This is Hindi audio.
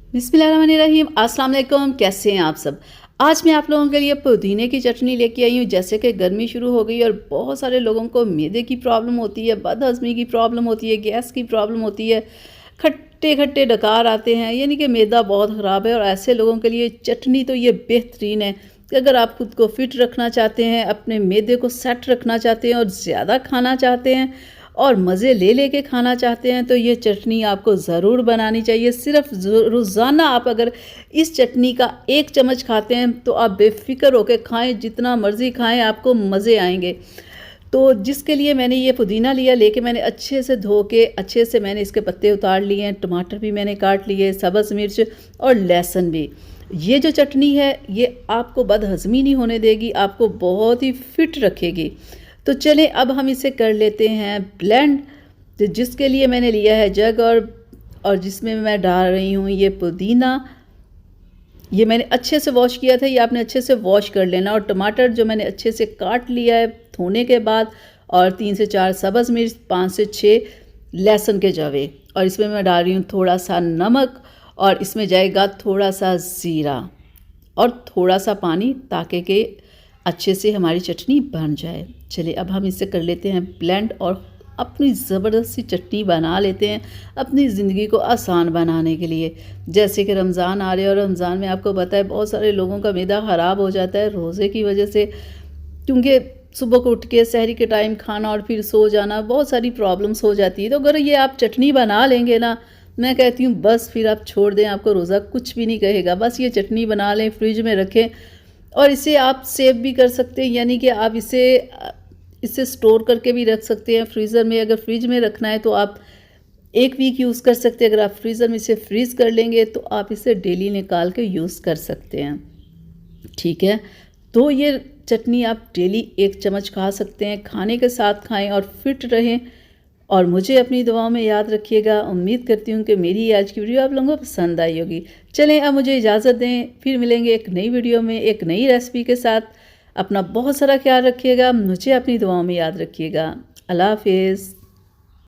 बिस्मिल्लाहिर्रहमानिर्रहीम। अस्सलाम वालेकुम। कैसे हैं आप सब। आज मैं आप लोगों के लिए पुदीने की चटनी लेके आई हूँ। जैसे कि गर्मी शुरू हो गई और बहुत सारे लोगों को मैदे की प्रॉब्लम होती है, बदहज़मी की प्रॉब्लम होती है, गैस की प्रॉब्लम होती है, खट्टे खट्टे डकार आते हैं, यानी कि मैदा बहुत ख़राब है। और ऐसे लोगों के लिए चटनी तो ये बेहतरीन है कि अगर आप खुद को फिट रखना चाहते हैं, अपने मैदे को सेट रखना चाहते हैं और ज़्यादा खाना चाहते हैं और मज़े ले लेके खाना चाहते हैं, तो ये चटनी आपको ज़रूर बनानी चाहिए। सिर्फ रोज़ाना आप अगर इस चटनी का 1 चम्मच खाते हैं तो आप बेफ़िक्र होके खाएँ, जितना मर्ज़ी खाएँ, आपको मज़े आएँगे। तो जिसके लिए मैंने ये पुदीना लिया, लेके मैंने अच्छे से धो के अच्छे से मैंने इसके पत्ते उतार लिए हैं, टमाटर भी मैंने काट लिए, सब्ज़ मिर्च और लहसुन भी। ये जो चटनी है ये आपको बदहज़मी नहीं होने देगी, आपको बहुत ही फिट रखेगी। तो चलें अब हम इसे कर लेते हैं ब्लेंड। तो जिसके लिए मैंने लिया है जग और जिसमें मैं डाल रही हूँ ये पुदीना। ये मैंने अच्छे से वॉश किया था, ये आपने अच्छे से वॉश कर लेना। और टमाटर जो मैंने अच्छे से काट लिया है धोने के बाद, और 3 से 4 सब्ज़ मिर्च, 5 से 6 लहसुन के जवे। और इसमें मैं डाल रही हूँ थोड़ा सा नमक, और इसमें जाएगा थोड़ा सा ज़ीरा और थोड़ा सा पानी, ताकि के अच्छे से हमारी चटनी बन जाए। चलिए अब हम इसे कर लेते हैं ब्लेंड और अपनी ज़बरदस्त सी चटनी बना लेते हैं अपनी ज़िंदगी को आसान बनाने के लिए। जैसे कि रमज़ान आ रहे हैं और रमज़ान में आपको पता है बहुत सारे लोगों का मैदा ख़राब हो जाता है रोज़े की वजह से, क्योंकि सुबह को उठ के सहरी के टाइम खाना और फिर सो जाना, बहुत सारी प्रॉब्लम्स हो जाती है। तो अगर ये आप चटनी बना लेंगे ना, मैं कहती हूँ बस फिर आप छोड़ दें, आपको रोज़ा कुछ भी नहीं कहेगा। बस ये चटनी बना लें, फ्रिज में रखें और इसे आप सेव भी कर सकते हैं, यानी कि आप इसे स्टोर करके भी रख सकते हैं फ्रीज़र में। अगर फ्रिज में रखना है तो आप 1 वीक यूज़ कर सकते हैं। अगर आप फ्रीज़र में इसे फ्रीज़ कर लेंगे तो आप इसे डेली निकाल के यूज़ कर सकते हैं। ठीक है, तो ये चटनी आप डेली 1 चम्मच खा सकते हैं, खाने के साथ खाएं और फिट रहें। और मुझे अपनी दुआओं में याद रखिएगा। उम्मीद करती हूँ कि मेरी आज की वीडियो आप लोगों को पसंद आई होगी। चलें अब मुझे इजाज़त दें, फिर मिलेंगे एक नई वीडियो में एक नई रेसिपी के साथ। अपना बहुत सारा ख्याल रखिएगा, मुझे अपनी दुआओं में याद रखिएगा। अल्लाह हाफ़िज़।